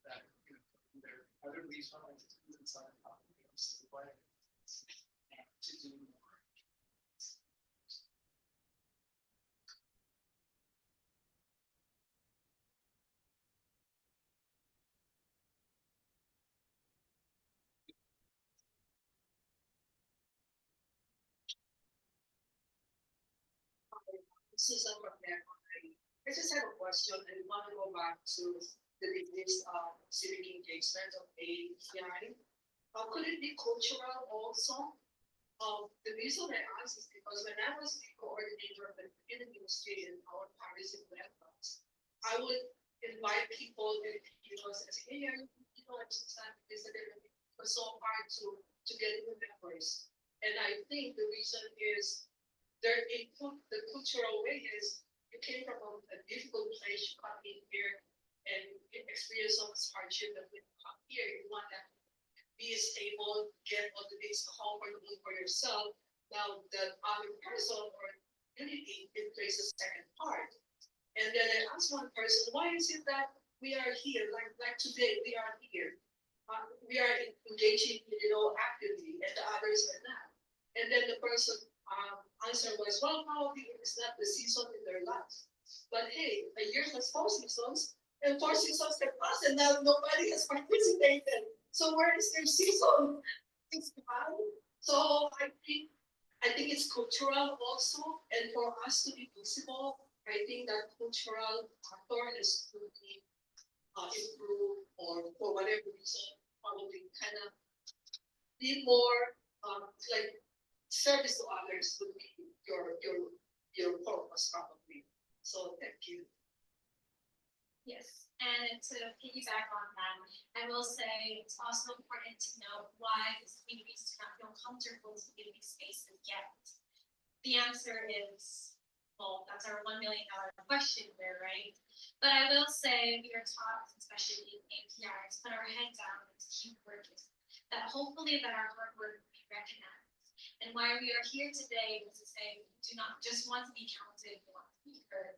That there are other regional entities inside the companies to do more. Susan from there. I just have a question and want to go back to the business civic engagement of AAPI. Could it be cultural also? The reason I ask is because when I was the coordinator of the administration, our Paris events, I would invite people and say, hey, I'm sometimes it was so hard to get new members. And I think the reason is the cultural way is you came from a difficult place, you come in here and experience all this hardship, and when you come here, you want to be stable, get all the things comfortable for yourself. Now the other person or community, it plays a second part. And then I asked one person, why is it that we are here, like today, we are here? We are engaging, actively, and the others are not. And then the person answer was, well, probably it's not the season in their lives. But hey, a year has 4 seasons, and 4 seasons have passed, and now nobody has participated. So where is their season? It's gone. So I think it's cultural also, and for us to be visible, I think that cultural factor is to be improved, or for whatever reason, probably kind of be more like service to others would be your purpose probably. So thank you. Yes, and to piggyback on that, I will say it's also important to note why these communities do not feel comfortable to give these spaces yet. The answer is, well, that's our $1 million question there, right? But I will say we are taught, especially in API, to put our head down and to keep working. That hopefully that our hard work will be recognized. And why we are here today is to say we do not just want to be counted, we want to be heard.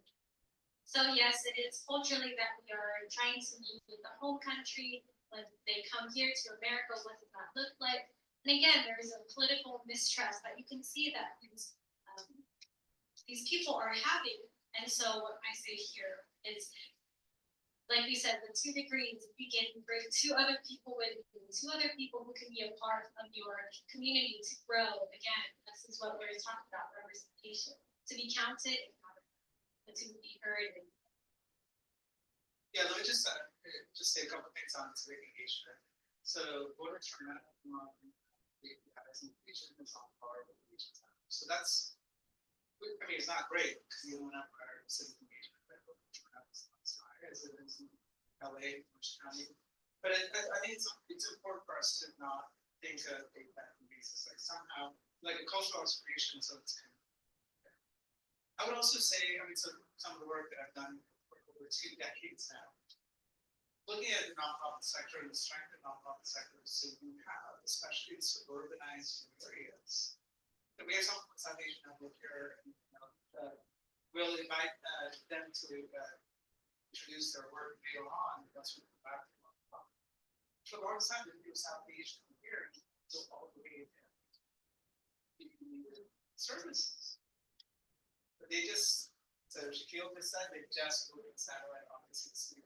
So yes, it is culturally that we are trying to move with the home country. When they come here to America, what does that look like? And again, there is a political mistrust that you can see that these people are having. And so what I say here is, like we said, the 2 degrees, we can bring 2 other people with you, 2 other people who can be a part of your community to grow. Again, this is what we're talking about, representation, to be counted and counted, but to be heard. Yeah, let me just say a couple things on civic engagement. So voter turnout among the engagement is on par with engagement. So that's, I mean, it's not great because you don't have our civic engagement, but voter turnout is not as high as it is in LA, Orange County. But I think it's important for us to not think of that basis like somehow like a cultural aspiration. So it's kind of. I would also say, I mean, some of the work that I've done for over 2 decades now, looking at the nonprofit sector and the strength of nonprofit sector, so you have, especially in suburbanized areas, that we have some foundation over here, and we'll invite them to introduce their work later on. That's what we're back to. For a long time, the new South Asian here, so all the way to services. But they just, so Shaquille just said they just moved the satellite office in 60%,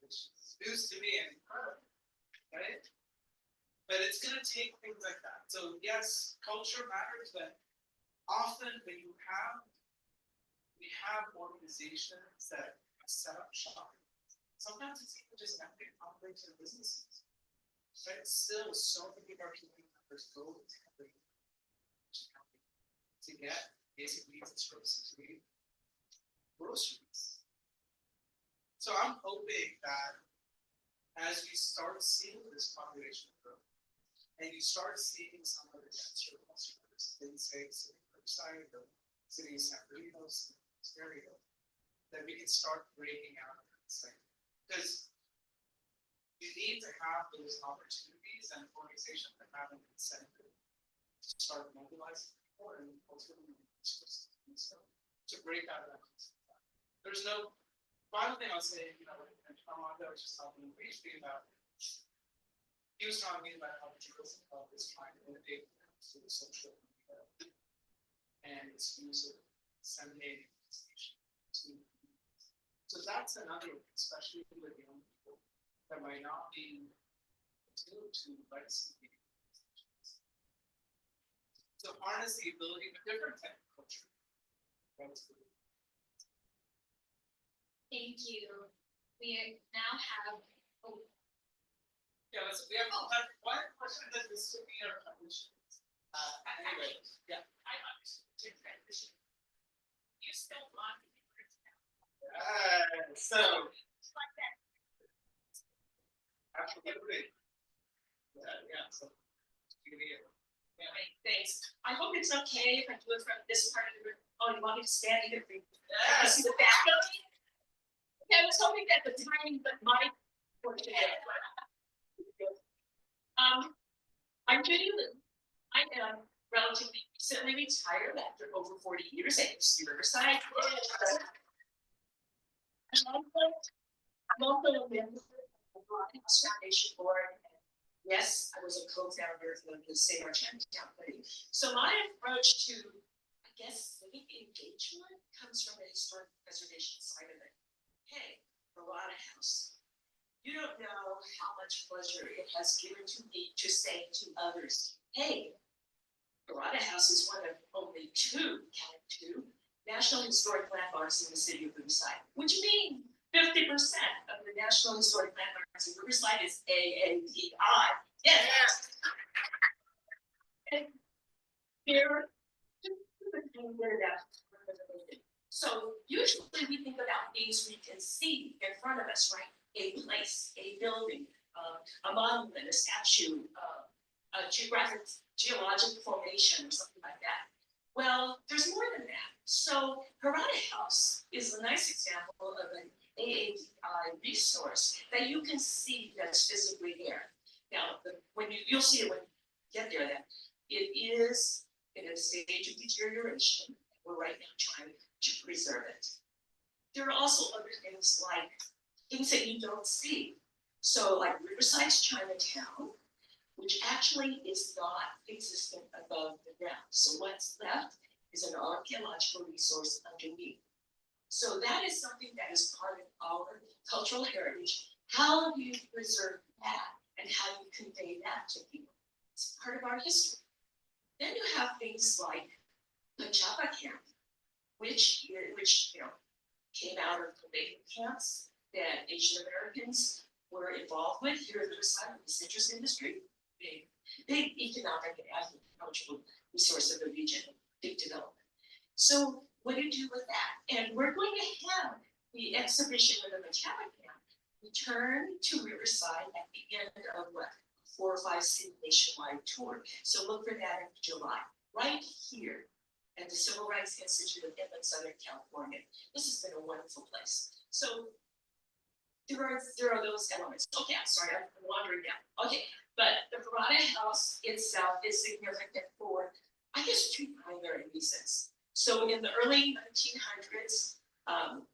which is news to me and incredible, right? But it's going to take things like that. So yes, culture matters, but often when we have organizations that set up shop. Sometimes it's even just empty operating businesses. Right? Still, so many of our community members go to get basic needs and services, to get groceries. So I'm hoping that as we start seeing this population growth, and you start seeing some of the denser customers in, say, City Riverside or City San Bernardino, area, that we can start breaking out of this thing. Because you need to have those opportunities and organizations that have an incentive to start mobilizing people and ultimately to break out of that. There's no final thing I'll say, Armando was just talking briefly about, he was talking about how journalism is trying to innovate to the social media and its use of disseminating information to. So that's another, especially with young people that might not be attuned to legacy media. To harness the ability of a different type of culture. Thank you. We now have. Yeah, we have one question that this should be our published. Anyway, yeah. I understand transition. You still want to be So. like that. Absolutely. Yeah. So. Yeah, thanks. I hope it's okay if I do it from this part of the room. Oh, you want me to stand here? I see the back of me. Okay, I was hoping that the timing, but my portion. I'm Judy Lou. I am relatively recently retired after over 40 years at UC Riverside. I'm also a member of the Broadhouse Foundation Board. Yes, I was a co-founder of the Save Our Chinatown Committee. So my approach to, I guess, civic engagement comes from the historic preservation side of it. Hey, Barada House, you don't know how much pleasure it has given to me to say to others, hey, Barada House is one of only two, count two, National Historic Landmarks in the city of Riverside, which means 50% of the National Historic Landmarks in Riverside is AAPI. Yes. And here, so usually we think about things we can see in front of us, right? A place, a building, a monument, a statue, a geologic formation or something like that. Well, there's more than that. So Harada House is a nice example of an AAPI resource that you can see that's physically there. Now, you'll see it when you get there, that it is in a stage of deterioration. We're right now trying to preserve it. There are also other things like things that you don't see. So like Riverside's Chinatown, which actually is not existent above the ground. So what's left is an archaeological resource underneath. So that is something that is part of our cultural heritage. How do you preserve that and how do you convey that to people? It's part of our history. Then you have things like the Chapa camp, which came out of the labor camps that Asian Americans were involved with here in Riverside with the citrus industry. Big economic and agricultural resource of the region, big development. So what do you do with that? And we're going to have the exhibition of the Chapa camp return to Riverside at the end of what? 4 or 5 city nationwide tour. So look for that in July, right here at the Civil Rights Institute of Inland Southern California. This has been a wonderful place. So there are those elements. Okay, I'm sorry, I'm wandering down. Okay, but the Barada House itself is significant for, I guess, 2 primary reasons. So in the early 1900s,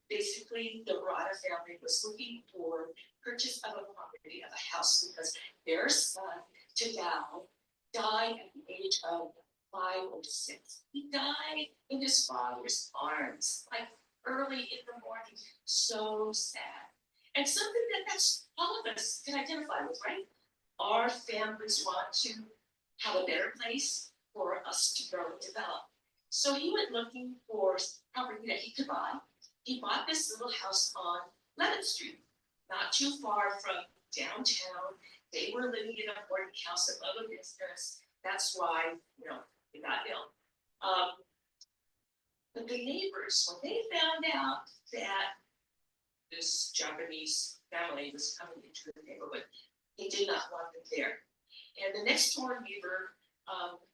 basically the Barada family was looking for purchase of a property of a house because their son, Tadao, died at the age of 5 or 6. He died in his father's arms, like early in the morning. So sad. And something that's all of us can identify with, right? Our families want to have a better place for us to grow and develop. So he went looking for property that he could buy. He bought this little house on 11th Street, not too far from downtown. They were living in a boarding house above a business. That's why, it got built. But the neighbors, when they found out that this Japanese family was coming into the neighborhood, they did not want them there. And the next door neighbor,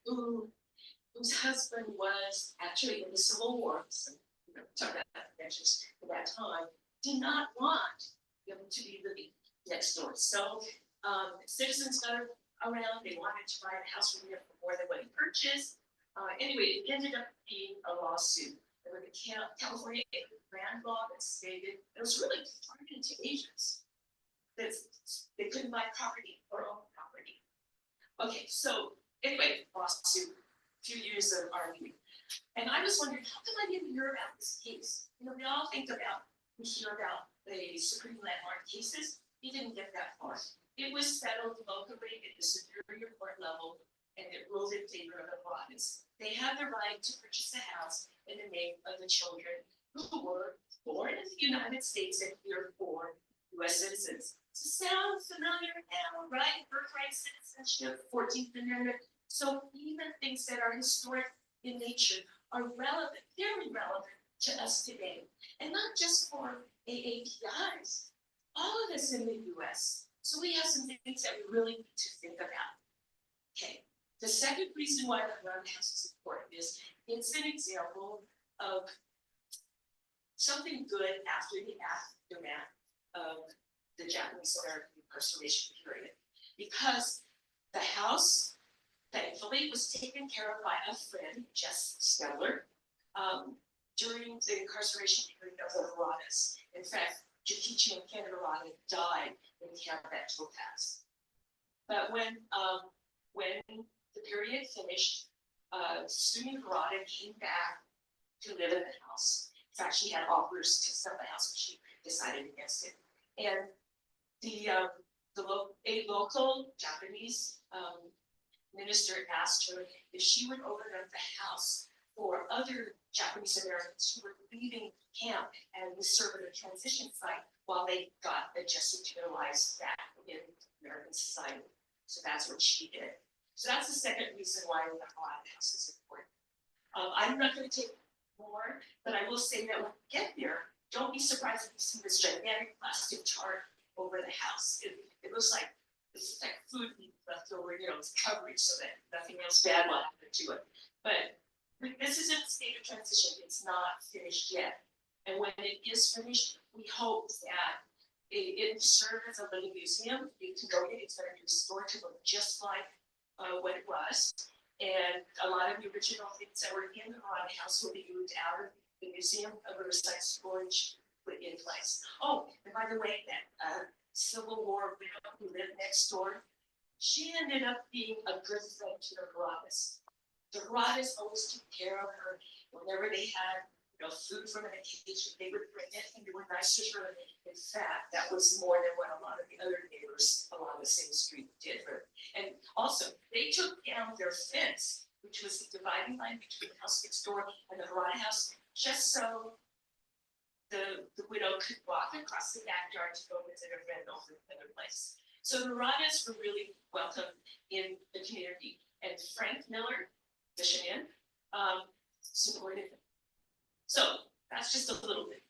whose husband was actually in the Civil War, so talk about that mentions at that time, did not want them to be living next door. So citizens got around, they wanted to buy a house from him for more than what he purchased. Anyway, it ended up being a lawsuit. There was a California land law that stated it was really targeted to Asians. That they couldn't buy property or own property. Okay, so anyway, lawsuit, a few years of arguing. And I was wondering, how come I didn't hear about this case? We all we hear about the Supreme Landmark cases. He didn't get that far. It was settled locally at the Superior Court level, and it ruled in favor of the Barradas. They had the right to purchase a house in the name of the children who were born in the United States and here for U.S. citizens. So sounds familiar now, right? Birthright citizenship, 14th Amendment. So even things that are historic in nature are relevant, very relevant to us today. And not just for AAPIs, all of us in the US. So we have some things that we really need to think about. Okay, the second reason why the Roundhouse is important is it's an example of something good after the aftermath of the Japanese American incarceration period. Because the house thankfully was taken care of by a friend, Jess Steller, during the incarceration period of the Heradas. In fact, Jakichi and Ken Harada died in camp at Topaz. But when the period finished, Sue Harada came back to live in the house. In fact, she had offers to sell the house, but she decided against it. And a local Japanese minister asked her if she would open up the house for other Japanese Americans who were leaving camp and would serve at a transition site while they got adjusted to their lives back in American society. So that's what she did. So that's the second reason why the Heradas house is important. I'm not going to take more, but I will say that when you get there, don't be surprised if you see this gigantic plastic tarp over the house. It looks like it's like food left over, it's coverage so that nothing else bad will happen to it. But this is in a state of transition. It's not finished yet. And when it is finished, we hope that it will serve as a little museum. You can go in, it's going to be restored to look just like what it was. And a lot of the original things that were in the Harada house will be moved out of the museum of Riverside storage put in place. Oh, and by the way, that Civil War widow who lived next door, she ended up being a good friend to the Heradas. The Heradas always took care of her whenever they had food from an occasion, they would bring it and they were nice to her. In fact, that was more than what a lot of the other neighbors along the same street did for her. And also, they took down their fence, which was the dividing line between the house next door and the Harada house, just so the widow could walk across the backyard to go visit her friend over another place. So the Heradas were really welcome in the community. And Frank Miller, Michigan, supported them. So that's just a little bit.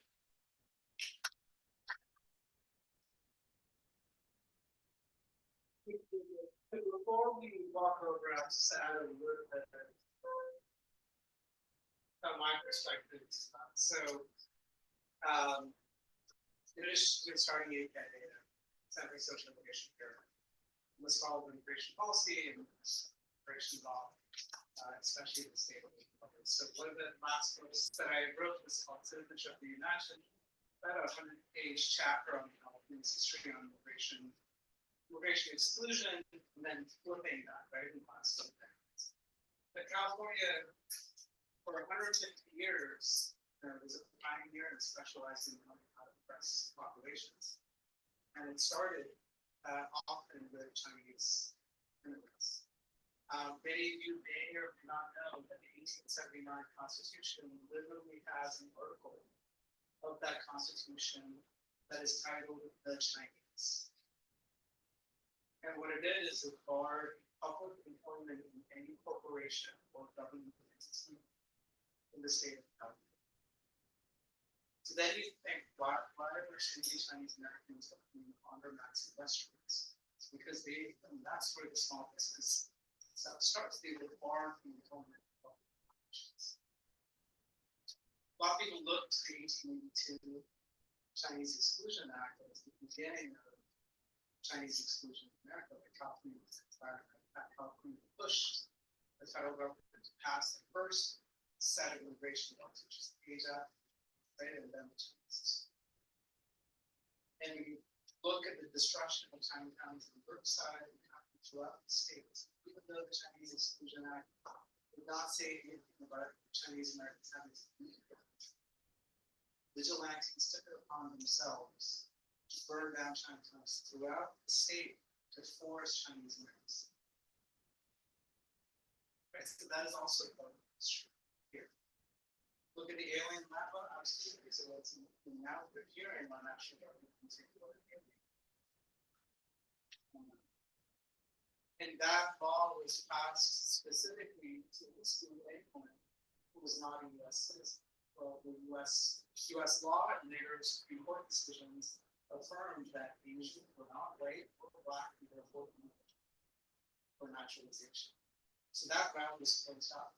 Before we walk over, I'll just add a little bit from my perspective. In addition to starting AAPI data, Center for Social Immigration Care was followed immigration policy and immigration law, especially in the state of Minnesota. So one of the last books that I wrote was called Citizenship Reimagined, about a 100-page chapter on the California's history on immigration exclusion, and then flipping that, right, in the last decades. But California, for 150 years, was a pioneer and specialized in oppressed populations. And it started often with Chinese immigrants. Many of you may or may not know that the 1879 Constitution literally has an article of that Constitution that is titled The Chinese. And what it did is it barred public employment in any corporation or government entity in the state of California. So then you think, why are there so many Chinese Americans opening laundromats and restaurants? It's because that's where the small business starts. They were barred from employment of public corporations. A lot of people look to the 1882 Chinese Exclusion Act as the beginning of Chinese exclusion in America. The California was inspired by that. California pushed the federal government to pass the first set of immigration laws, which is the AAPI, right, and then the Chinese. And you look at the destruction of Chinatowns in Brookside and throughout the states, even though the Chinese Exclusion Act did not say anything about Chinese Americans having to leave, vigilantes took it upon themselves to burn down Chinatowns throughout the state to force Chinese Americans. Right, so that is also part of the history here. Look at the alien map on absolutely. So it's now the hearing on national government in particular. And that law was passed specifically to exclude anyone who was not a U.S. citizen. Well, the U.S. law and later Supreme Court decisions affirmed that Asians were not white or black and therefore for naturalization. So that round was closed up.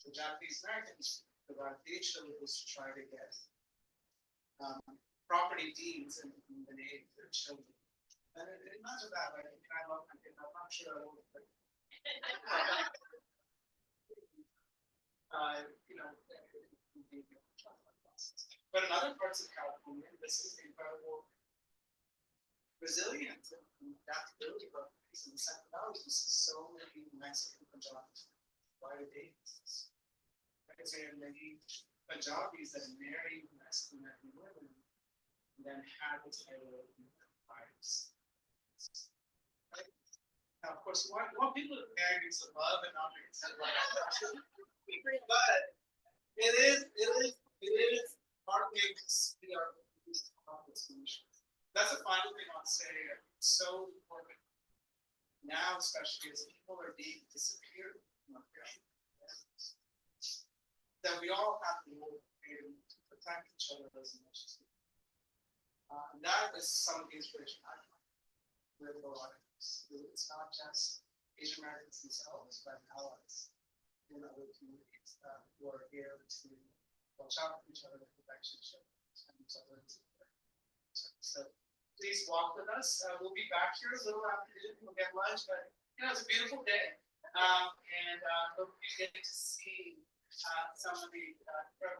The Japanese Americans, the route they chose was to try to get property deeds and the name of their children. And imagine that, right? I'm not sure I will, but You know. But in other parts of California, this is incredible resilience and adaptability of in the Central Valley. You see so many Mexican Punjabis by the days. Because there are many Punjabis that marry Mexican women and then have a title of wives. Right? Now, of course, we want people to marry because of love and not because of love. But it is our things we are solutions. That's the final thing I'll say. It's so important now, especially as people are being disappeared from our country, that we all have to work to protect each other as much as we can. And that is some of the inspiration I find with a lot of this. It's not just Asian Americans themselves, but allies in other communities who are here to watch out for each other, protect each other, and each other. So please walk with us. We'll be back here a little afternoon. We'll get lunch, but you know it's a beautiful day, and hope you get to see some of the